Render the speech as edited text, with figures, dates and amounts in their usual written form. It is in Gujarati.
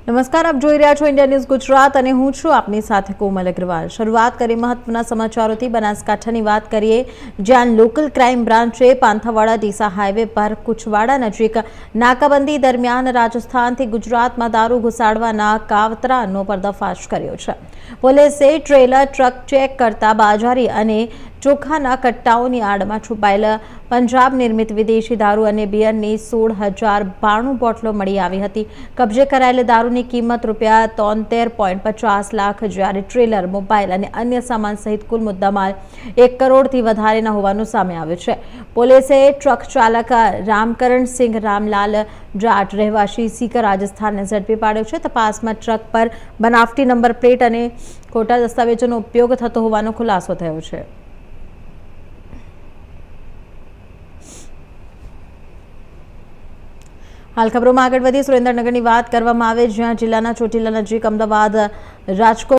નમસ્કાર, આપ જોઈ રહ્યા છો ઇન્ડિયા ન્યૂઝ ગુજરાત અને હું છું આપની સાથે કોમલ અગ્રવાલ। શરૂઆત કરી મહત્વના સમાચારોથી। બનાસકાંઠાની વાત કરીએ, જ્યાં લોકલ ક્રાઇમ બ્રાન્ચે પાંથાવાડા ડીસા હાઈવે પર કુચવાડા નજીક નાકાબંધી દરમિયાન રાજસ્થાનથી ગુજરાતમાં દારૂ ઘુસાડવાના કાવતરાનો પર્દાફાશ કર્યો છે। પોલીસે ટ્રેલર ટ્રક ચેક કરતા બાજારી અને ચોખાના કટ્ટાઓની આડમાં છુપાયેલા પંજાબ નિર્મિત વિદેશી દારૂ અને બિયરની 16,092 બોટલો મળી આવી હતી। કબજે કરાયેલ દારૂની કિંમત ₹73.50 લાખ, જ્યારે ટ્રેલર, મોબાઈલ અને અન્ય સામાન સહિત કુલ મુદ્દામાલ 1 કરોડથી વધારેના હોવાનું સામે આવ્યું છે। પોલીસે ટ્રક ચાલક રામકરણસિંહ રામલાલ જાટ, રહેવાસી સીકર, રાજસ્થાનને ઝડપી પાડ્યો છે। તપાસમાં ટ્રક પર બનાવટી નંબર પ્લેટ અને ખોટા દસ્તાવેજોનો ઉપયોગ થતો હોવાનો ખુલાસો થયો છે। हाल खबरों में आगे बढ़ी सुरेन्द्रनगर की बात करवामां आवे, ज्यां जिल्लाना ચોટીલા नजीक अमदावाद, રાજકોટ